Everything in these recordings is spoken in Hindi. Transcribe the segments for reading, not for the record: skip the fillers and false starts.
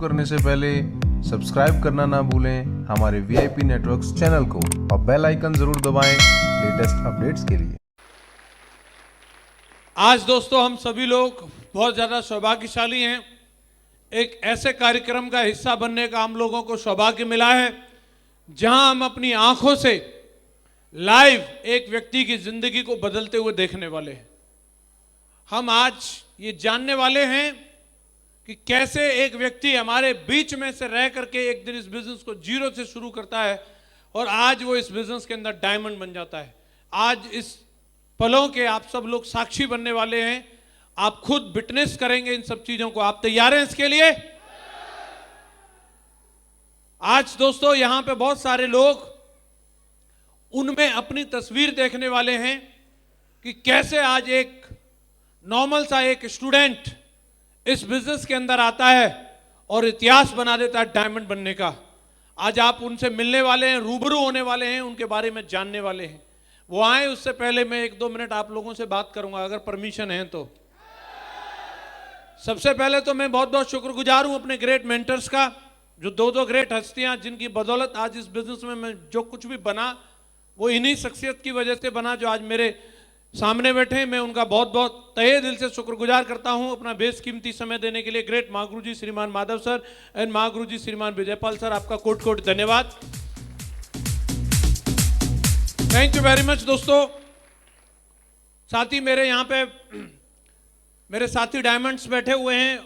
करने से पहले सब्सक्राइब करना ना भूलें हमारे वीआईपी नेटवर्क्स चैनल को और बेल आइकन जरूर दबाएं लेटेस्ट अपडेट्स के लिए। आज दोस्तों हम सभी लोग बहुत ज़्यादा सौभाग्यशाली हैं। एक ऐसे कार्यक्रम का हिस्सा बनने का हम लोगों को सौभाग्य मिला है जहां हम अपनी आंखों से लाइव एक व्यक्ति की जिंदगी को बदलते हुए देखने वाले हैं। हम आज ये जानने वाले हैं कि कैसे एक व्यक्ति हमारे बीच में से रह करके एक दिन इस बिजनेस को जीरो से शुरू करता है और आज वो इस बिजनेस के अंदर डायमंड बन जाता है। आज इस पलों के आप सब लोग साक्षी बनने वाले हैं, आप खुद विटनेस करेंगे इन सब चीजों को। आप तैयार हैं इसके लिए? आज दोस्तों यहां पे बहुत सारे लोग उनमें अपनी तस्वीर देखने वाले हैं कि कैसे आज एक नॉर्मल सा एक स्टूडेंट इस बिजनेस के अंदर आता है और इतिहास बना देता है डायमंड बनने का। आज आप उनसे मिलने वाले हैं, रूबरू होने वाले हैं, उनके बारे में जानने वाले हैं। वो आए उससे पहले मैं 1-2 मिनट आप लोगों से बात करूंगा अगर परमिशन है तो। सबसे पहले तो मैं बहुत बहुत शुक्रगुजार हूं अपने ग्रेट मेंटर्स का, जो दो ग्रेट हस्तियां जिनकी बदौलत आज इस बिजनेस में मैं जो कुछ भी बना वो इन्हीं शख्सियत की वजह से बना जो आज मेरे सामने बैठे हैं। मैं उनका बहुत बहुत तहे दिल से शुक्रगुजार करता हूं अपना बेशकीमती समय देने के लिए। ग्रेट महागुरु जी श्रीमान माधव सर एंड महागुरु जी श्रीमान विजयपाल सर, आपका कोट कोट धन्यवाद। थैंक यू वेरी मच दोस्तों। साथी मेरे यहाँ पे मेरे साथी डायमंड्स बैठे हुए हैं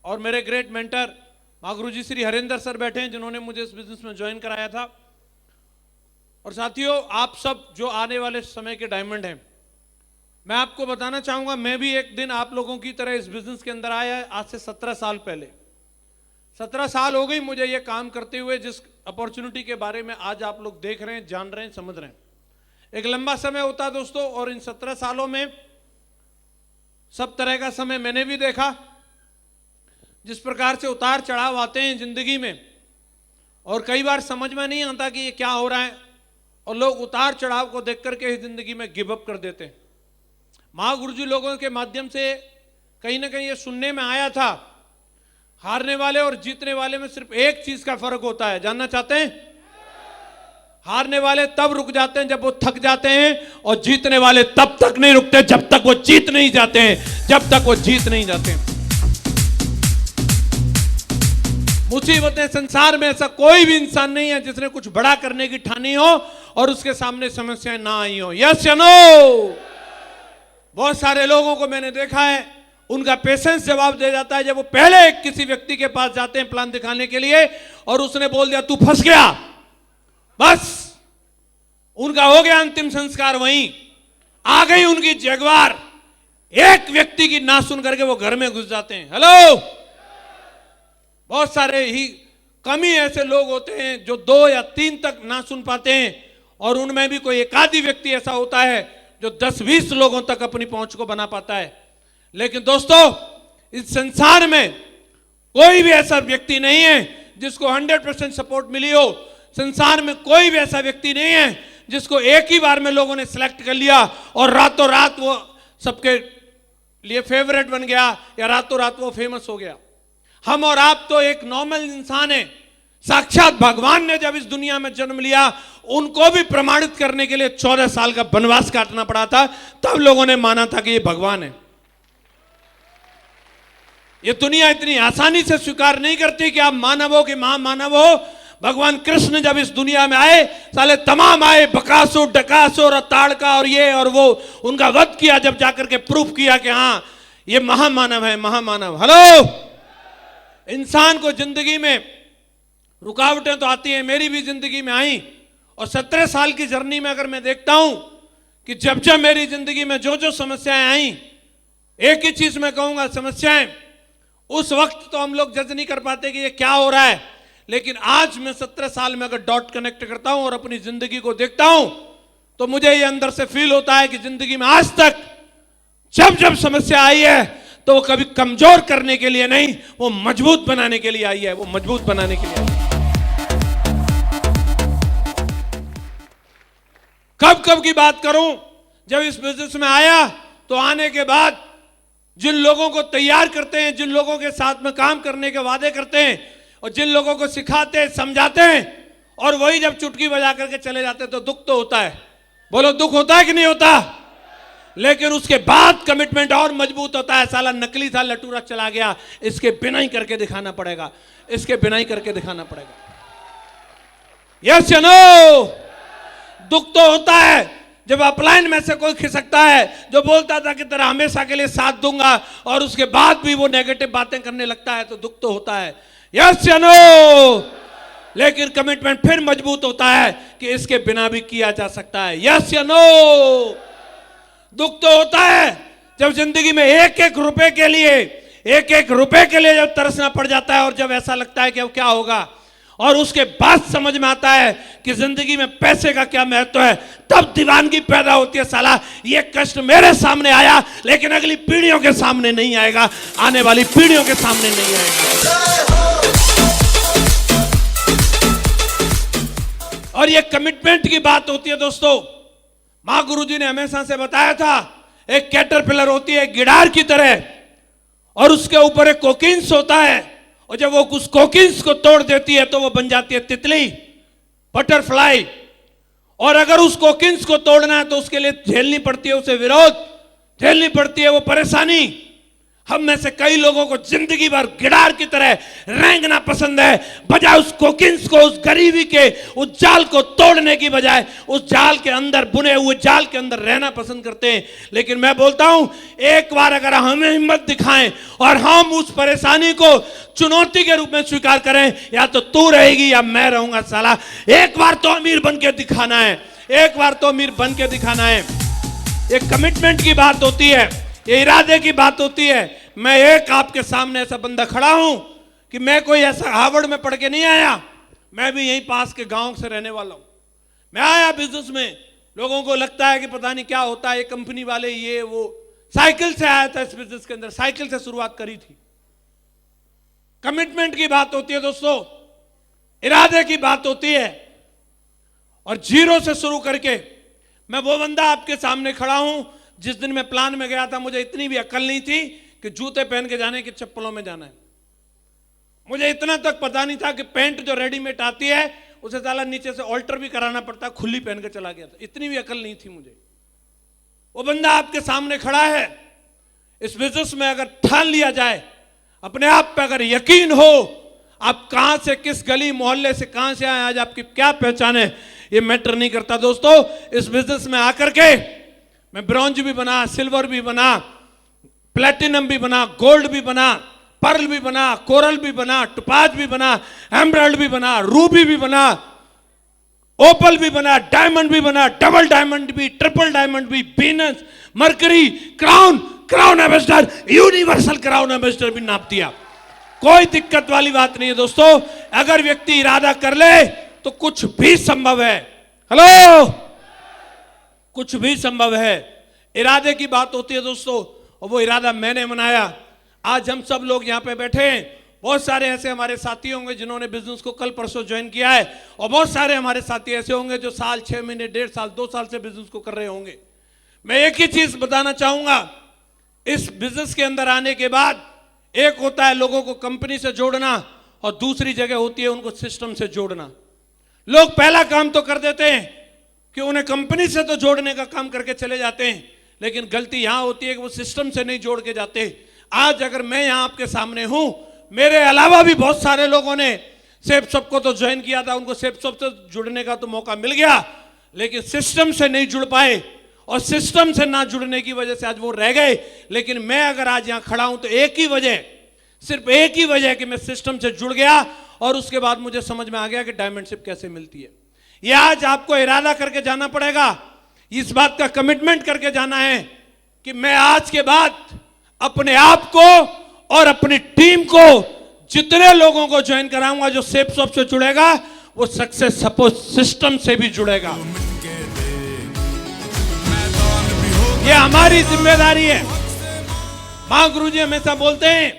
और मेरे ग्रेट मेंटर महागुरु जी श्री हरिंदर सर बैठे हैं जिन्होंने मुझे इस बिजनेस में ज्वाइन कराया था। और साथियों आप सब जो आने वाले समय के डायमंड हैं, मैं आपको बताना चाहूंगा मैं भी एक दिन आप लोगों की तरह इस बिजनेस के अंदर आया है आज से 17 साल पहले। 17 साल हो गई मुझे ये काम करते हुए, जिस अपॉर्चुनिटी के बारे में आज आप लोग देख रहे हैं, जान रहे हैं, समझ रहे हैं। एक लंबा समय होता है दोस्तों और इन 17 सालों में सब तरह का समय मैंने भी देखा। जिस प्रकार से उतार चढ़ाव आते हैं जिंदगी में और कई बार समझ में नहीं आता कि ये क्या हो रहा है और लोग उतार चढ़ाव को देख करके ही जिंदगी में गिव अप कर देते हैं। महागुरु जी लोगों के माध्यम से कहीं ना कहीं ये सुनने में आया था, हारने वाले और जीतने वाले में सिर्फ एक चीज का फर्क होता है। जानना चाहते हैं? हारने वाले तब रुक जाते हैं जब वो थक जाते हैं और जीतने वाले तब तक नहीं रुकते जब तक वो जीत नहीं जाते हैं, जब तक वो जीत नहीं जाते हैं। मुसीबतें संसार में ऐसा कोई भी इंसान नहीं है जिसने कुछ बड़ा करने की ठानी हो और उसके सामने समस्याएं ना आई हो। यस या नो? बहुत सारे लोगों को मैंने देखा है उनका पेशेंस जवाब दे जाता है जब वो पहले किसी व्यक्ति के पास जाते हैं प्लान दिखाने के लिए और उसने बोल दिया तू फंस गया, बस उनका हो गया अंतिम संस्कार। वहीं आ गई उनकी जगवार, एक व्यक्ति की ना सुन करके वो घर में घुस जाते हैं। हेलो, बहुत सारे ही कम ही ऐसे लोग होते हैं जो 2 या 3 तक ना सुन पाते हैं और उनमें भी कोई एक आधी व्यक्ति ऐसा होता है जो 10-20 लोगों तक अपनी पहुंच को बना पाता है। लेकिन दोस्तों इस संसार में कोई भी ऐसा व्यक्ति नहीं है जिसको 100% सपोर्ट मिली हो। संसार में कोई भी ऐसा व्यक्ति नहीं है जिसको एक ही बार में लोगों ने सिलेक्ट कर लिया और रातों रात वो सबके लिए फेवरेट बन गया या रातों रात वो फेमस हो गया। हम और आप तो एक नॉर्मल इंसान है। साक्षात भगवान ने जब इस दुनिया में जन्म लिया उनको भी प्रमाणित करने के लिए 14 साल का वनवास काटना पड़ा था, तब लोगों ने माना था कि ये भगवान है। ये दुनिया इतनी आसानी से स्वीकार नहीं करती कि आप मानव हो कि महामानव हो। भगवान कृष्ण जब इस दुनिया में आए, साले तमाम आए, बकासुर, डकासुर, ताड़का और ये और वो, उनका वध किया जब जाकर के प्रूफ किया कि हाँ ये महामानव है, महामानव। हेलो, इंसान को जिंदगी में रुकावटें तो आती हैं, मेरी भी जिंदगी में आई और 17 साल की जर्नी में अगर मैं देखता हूं कि जब जब मेरी जिंदगी में जो जो समस्याएं आई, एक ही चीज मैं कहूंगा, समस्याएं उस वक्त तो हम लोग जज नहीं कर पाते कि ये क्या हो रहा है, लेकिन आज मैं 17 साल में अगर डॉट कनेक्ट करता हूं और अपनी जिंदगी को देखता हूं तो मुझे ये अंदर से फील होता है कि जिंदगी में आज तक जब जब समस्या आई है तो वो कभी कमजोर करने के लिए नहीं, वो मजबूत बनाने के लिए आई है, वो मजबूत बनाने के लिए आई है। कब कब की बात करूं, जब इस बिजनेस में आया तो आने के बाद जिन लोगों को तैयार करते हैं, जिन लोगों के साथ में काम करने के वादे करते हैं और जिन लोगों को सिखाते हैं, समझाते हैं, और वही जब चुटकी बजा करके चले जाते हैं तो दुख तो होता है। बोलो दुख होता है कि नहीं होता? लेकिन उसके बाद कमिटमेंट और मजबूत होता है। साला नकली था, लटूरा चला गया, इसके बिना ही करके दिखाना पड़ेगा, इसके बिना ही करके दिखाना पड़ेगा। यस या नो? दुख तो होता है जब अपलाइन में से कोई खिसकता है जो बोलता था कि तेरा हमेशा के लिए साथ दूंगा, और उसके बाद भी वो नेगेटिव बातें करने लगता है, तो दुख तो होता है। यस या नो? लेकिन कमिटमेंट फिर मजबूत होता है कि इसके बिना भी किया जा सकता है। यस या नो? दुख तो होता है जब जिंदगी में एक एक रुपए के लिए जब तरसना पड़ जाता है, और जब ऐसा लगता है कि अब क्या होगा, और उसके बाद समझ में आता है कि जिंदगी में पैसे का क्या महत्व है, तब दीवानगी पैदा होती है। साला ये कष्ट मेरे सामने आया, लेकिन अगली पीढ़ियों के सामने नहीं आएगा, आने वाली पीढ़ियों के सामने नहीं आएगा। और ये कमिटमेंट की बात होती है दोस्तों। मां गुरुजी ने हमेशा से बताया था, एक कैटरपिलर होती है गिडार की तरह, और उसके ऊपर एक कोकिन्स होता है, और जब वो उस कोकिन्स को तोड़ देती है तो वो बन जाती है तितली, बटरफ्लाई। और अगर उस कोकिन्स को तोड़ना है तो उसके लिए झेलनी पड़ती है उसे विरोध, झेलनी पड़ती है वो परेशानी। हम में से कई लोगों को जिंदगी भर गिडार की तरह रेंगना पसंद है, बजाय उस कोकिन्स को, उस गरीबी के उस जाल को तोड़ने की बजाय उस जाल के अंदर, बुने हुए जाल के अंदर रहना पसंद करते हैं। लेकिन मैं बोलता हूं, एक बार अगर हमें हिम्मत दिखाएं और हम उस परेशानी को चुनौती के रूप में स्वीकार करें, या तो तू रहेगी या मैं रहूंगा। साला एक बार तो अमीर बन के दिखाना है, एक बार तो अमीर बन के दिखाना है। ये कमिटमेंट की बात होती है, ये इरादे की बात होती है। मैं एक आपके सामने ऐसा बंदा खड़ा हूं कि मैं कोई ऐसा हार्वर्ड में पढ़ के नहीं आया, मैं भी यहीं पास के गांव से रहने वाला हूं। मैं आया बिजनेस में, लोगों को लगता है कि पता नहीं क्या होता है, ये कंपनी वाले ये वो। साइकिल से आया था इस बिजनेस के अंदर, साइकिल से शुरुआत करी थी। कमिटमेंट की बात होती है दोस्तों, इरादे की बात होती है, और जीरो से शुरू करके मैं वो बंदा आपके सामने खड़ा हूं। जिस दिन मैं प्लान में गया था, मुझे इतनी भी अकल नहीं थी कि जूते पहन के जाने की चप्पलों में जाना है। मुझे इतना तक पता नहीं था कि पैंट जो रेडीमेड आती है उसे साला नीचे से ऑल्टर भी कराना पड़ता है, खुली पहन के चला गया था। इतनी भी अकल नहीं थी मुझे। वो बंदा आपके सामने खड़ा है। इस बिजनेस में अगर ठान लिया जाए, अपने आप पे अगर यकीन हो, आप कहां से, किस गली मोहल्ले से कहां से आए, आज आपकी क्या पहचान है, ये मैटर नहीं करता दोस्तों। इस बिजनेस में आकर के मैं ब्रॉन्ज भी बना, सिल्वर भी बना, प्लेटिनम भी बना, गोल्ड भी बना, पर्ल भी बना, कोरल भी बना, टुपाज भी बना, एमराल्ड भी बना, रूबी भी बना, ओपल भी बना, डायमंड भी बना, डबल डायमंड भी, ट्रिपल डायमंड भी, Venus, mercury, crown ambassador, universal crown ambassador भी नाप दिया। कोई दिक्कत वाली बात नहीं है दोस्तों। अगर व्यक्ति इरादा कर ले तो कुछ भी संभव है। हेलो, कुछ भी संभव है। इरादे की बात होती है दोस्तों, और वो इरादा मैंने बनाया। आज हम सब लोग यहाँ पे बैठे हैं, बहुत सारे ऐसे हमारे साथी होंगे जिन्होंने बिजनेस को कल परसों ज्वाइन किया है, और बहुत सारे हमारे साथी ऐसे होंगे जो साल, 6 महीने, 1.5 साल, 2 साल से बिजनेस को कर रहे होंगे। मैं एक ही चीज बताना चाहूंगा, इस बिजनेस के अंदर आने के बाद एक होता है लोगों को कंपनी से जोड़ना, और दूसरी जगह होती है उनको सिस्टम से जोड़ना। लोग पहला काम तो कर देते हैं कि उन्हें कंपनी से तो जोड़ने का काम करके चले जाते हैं, लेकिन गलती यहां होती है कि वो सिस्टम से नहीं जोड़ के जाते। आज अगर मैं यहां आपके सामने हूं, मेरे अलावा भी बहुत सारे लोगों ने सेफ शॉप को तो ज्वाइन किया था, उनको सेफ शॉप से जुड़ने का तो मौका मिल गया, लेकिन सिस्टम से नहीं जुड़ पाए, और सिस्टम से ना जुड़ने की वजह से आज वो रह गए। लेकिन मैं अगर आज यहां खड़ा हूं तो एक ही वजह, सिर्फ एक ही वजह कि मैं सिस्टम से जुड़ गया, और उसके बाद मुझे समझ में आ गया कि डायमंडशिप कैसे मिलती है। ये आज आपको इरादा करके जाना पड़ेगा, इस बात का कमिटमेंट करके जाना है कि मैं आज के बाद अपने आप को और अपनी टीम को, जितने लोगों को ज्वाइन कराऊंगा जो सेफ शॉप से जुड़ेगा, वो सक्सेस सपोज सिस्टम से भी जुड़ेगा। ये हमारी जिम्मेदारी है। मां गुरुजी हमेशा बोलते हैं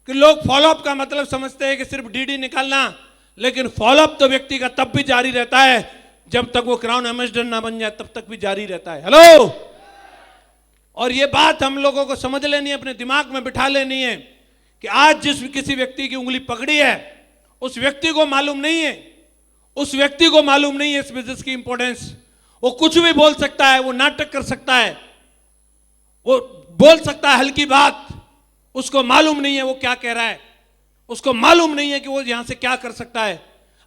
कि लोग फॉलोअप का मतलब समझते हैं कि सिर्फ डीडी निकालना, लेकिन फॉलोअप तो व्यक्ति का तब भी जारी रहता है जब तक वो क्राउन एम्बेसडर ना बन जाए, तब तक भी जारी रहता है। हेलो, और ये बात हम लोगों को समझ लेनी है, अपने दिमाग में बिठा लेनी है कि आज जिस किसी व्यक्ति की उंगली पकड़ी है उस व्यक्ति को मालूम नहीं है, उस व्यक्ति को मालूम नहीं है इस बिजनेस की इंपॉर्टेंस। वो कुछ भी बोल सकता है, वो नाटक कर सकता है, वो बोल सकता है हल्की बात, उसको मालूम नहीं है वो क्या कह रहा है, उसको मालूम नहीं है कि वो यहां से क्या कर सकता है।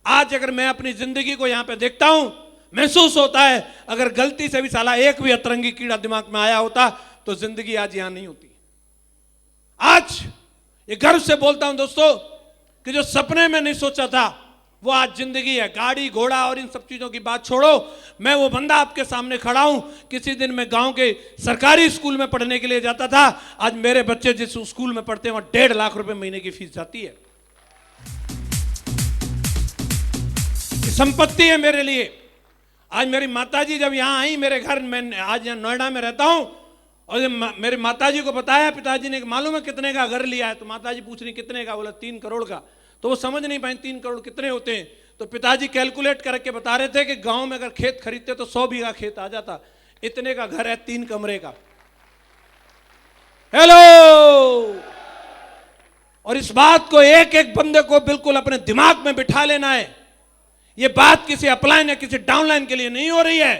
आज अगर मैं अपनी जिंदगी को यहां पे देखता हूं, महसूस होता है अगर गलती से भी साला एक भी अतरंगी कीड़ा दिमाग में आया होता तो जिंदगी आज यहां नहीं होती। आज ये गर्व से बोलता हूं दोस्तों कि जो सपने में नहीं सोचा था वो आज जिंदगी है। गाड़ी घोड़ा और इन सब चीजों की बात छोड़ो, मैं वो बंदा आपके सामने खड़ा हूं। किसी दिन मैं गांव के सरकारी स्कूल में पढ़ने के लिए जाता था, आज मेरे बच्चे जिस स्कूल में पढ़ते हैं वहां 1.5 लाख रुपए महीने की फीस जाती है। संपत्ति है मेरे लिए। आज मेरी माताजी जब यहां आई मेरे घर, मैं आज यहां नोएडा में रहता हूं, और मेरे माताजी को बताया, पिताजी ने मालूम है कितने का घर लिया है, तो माताजी पूछ रही कितने का, बोला 3 करोड़ का। तो वो समझ नहीं पाए 3 करोड़ कितने होते हैं। तो पिताजी कैलकुलेट करके बता रहे थे कि गांव में अगर खेत खरीदते तो 100 बीघा खेत आ जाता, इतने का घर है 3 कमरे का। हेलो। और इस बात को एक एक बंदे को बिल्कुल अपने दिमाग में बिठा लेना है। ये बात किसी अपलाइन या किसी डाउनलाइन के लिए नहीं हो रही है।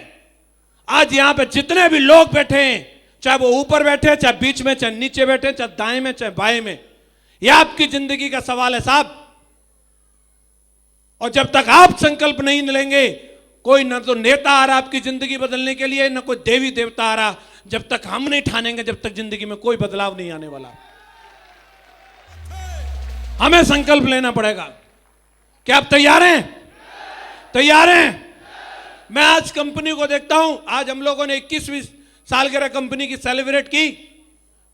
आज यहां पे जितने भी लोग बैठे हैं, चाहे वो ऊपर बैठे, चाहे बीच में, चाहे नीचे बैठे, चाहे दाएं में, चाहे बाएं में, यह आपकी जिंदगी का सवाल है साहब। और जब तक आप संकल्प नहीं लेंगे, कोई न तो नेता आ रहा आपकी जिंदगी बदलने के लिए, न कोई देवी देवता आ रहा। जब तक हम नहीं ठानेंगे, जब तक जिंदगी में कोई बदलाव नहीं आने वाला। हमें संकल्प लेना पड़ेगा। क्या आप तैयार हैं? तैयार हैं? मैं आज कंपनी को देखता हूं, आज हम लोगों ने 21वीं सालगिरह कंपनी की सेलिब्रेट की।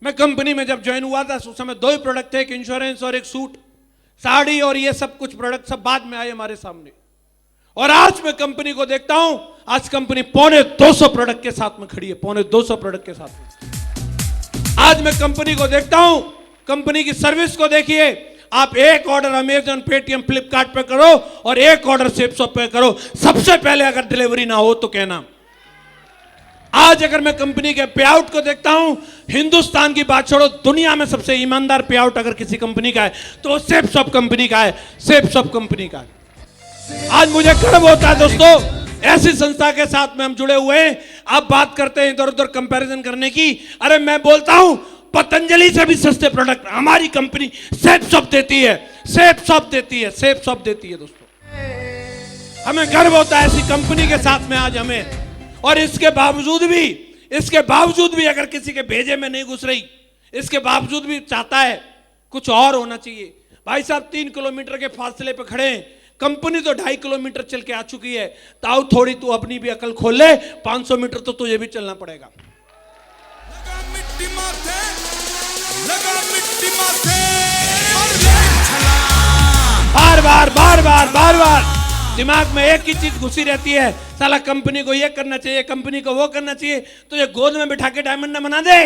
मैं कंपनी में जब ज्वाइन हुआ था उस समय 2 ही प्रोडक्ट थे, एक इंश्योरेंस और एक सूट। साड़ी और ये सब कुछ प्रोडक्ट सब बाद में आए हमारे सामने। और आज मैं कंपनी को देखता हूं, आज कंपनी 250 प्रोडक्ट के साथ में खड़ी है, 250 प्रोडक्ट के साथ में। आज मैं कंपनी को देखता हूं, कंपनी की सर्विस को देखिए। आप एक ऑर्डर अमेजन, पेटीएम, फ्लिपकार्ट पे करो और एक ऑर्डर सेपशॉप पे करो, सबसे पहले अगर डिलीवरी ना हो तो कहना। आज अगर मैं कंपनी के पे आउट को देखता हूं, हिंदुस्तान की बात छोड़ो, दुनिया में सबसे ईमानदार पे आउट अगर किसी कंपनी का है तो सेपशॉप कंपनी का है, सेपशॉप कंपनी का है। आज मुझे गर्व होता है दोस्तों, ऐसी संस्था के साथ में हम जुड़े हुए हैं। आप बात करते हैं इधर उधर कंपैरिजन करने की, अरे मैं बोलता हूं पतंजलि से भी सस्ते प्रोडक्ट हमारी कंपनी सेपशॉप देती है, सेपशॉप देती है, सेपशॉप देती है दोस्तों। हमें गर्व होता है ऐसी कंपनी के साथ में आज हमें। और इसके बावजूद भी अगर किसी के भेजे में नहीं घुस रही, इसके बावजूद भी चाहता है कुछ और होना चाहिए। भाई साहब 3 किलोमीटर के फासले पे खड़े हैं, कंपनी तो 2.5 किलोमीटर चल के आ चुकी है। ताऊ थोड़ी तू अपनी भी अकल खोल ले, 500 मीटर तो तुझे भी चलना पड़ेगा। बार बार दिमाग में एक ही चीज घुसी रहती है, साला कंपनी को ये करना चाहिए, कंपनी को वो करना चाहिए। तो ये गोद में बिठा के डायमंड ना बना दे।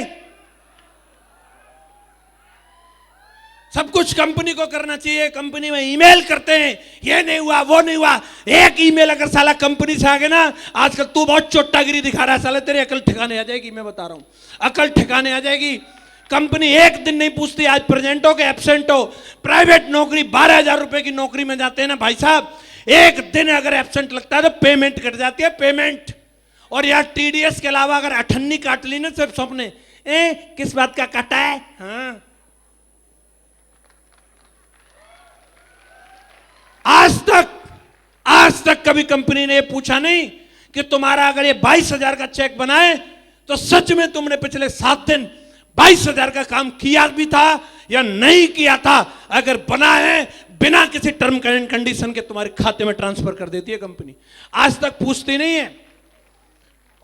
सब कुछ कंपनी को करना चाहिए। कंपनी में ईमेल करते हैं, ये नहीं हुआ वो नहीं हुआ। एक ईमेल अगर साला कंपनी से आ गया ना, आजकल तू बहुत चोटागिरी दिखा रहा है, साला तेरी अकल ठिकाने आ जाएगी। मैं बता रहा हूं, अकल ठिकाने आ जाएगी। कंपनी एक दिन नहीं पूछती आज प्रेजेंट हो के एब्सेंट हो। प्राइवेट नौकरी 12,000 रुपए की नौकरी में जाते हैं ना भाई साहब, एक दिन अगर एब्सेंट लगता है तो पेमेंट कट जाती है, पेमेंट। और यार टीडीएस के अलावा अगर 98 काट ली ना सब सबने, किस बात का काटा है? हाँ, आज तक कभी कंपनी ने ये पूछा नहीं कि तुम्हारा अगर ये 22,000 का चेक बनाए तो सच में तुमने पिछले 7 दिन 22,000 का काम किया भी था या नहीं किया था। अगर बना है, बिना किसी टर्म एंड कंडीशन के तुम्हारे खाते में ट्रांसफर कर देती है कंपनी। आज तक पूछती नहीं है।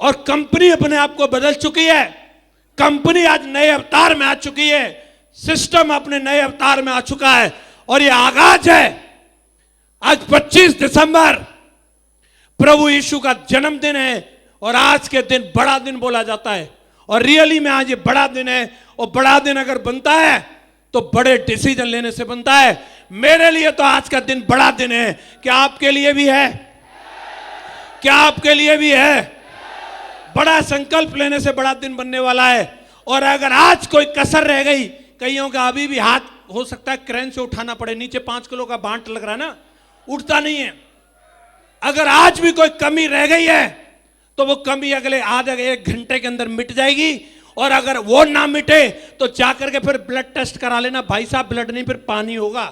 और कंपनी अपने आप को बदल चुकी है। कंपनी आज नए अवतार में आ चुकी है, सिस्टम अपने नए अवतार में आ चुका है। और ये आगाज है। आज 25 दिसंबर प्रभु यीशु का जन्मदिन है और आज के दिन बड़ा दिन बोला जाता है। और रियली में आज ये बड़ा दिन है। और बड़ा दिन अगर बनता है तो बड़े डिसीजन लेने से बनता है। मेरे लिए तो आज का दिन बड़ा दिन है। क्या आपके लिए भी है? क्या आपके लिए भी है? बड़ा संकल्प लेने से बड़ा दिन बनने वाला है। और अगर आज कोई कसर रह गई, कईयों का अभी भी हाथ हो सकता है क्रेन से उठाना पड़े, नीचे 5 किलो का बांट लग रहा है ना, उठता नहीं है। अगर आज भी कोई कमी रह गई है तो वो कमी अगले आधे 1 घंटे के अंदर मिट जाएगी। और अगर वो ना मिटे तो जाकर के फिर ब्लड टेस्ट करा लेना भाई साहब, ब्लड नहीं फिर पानी होगा।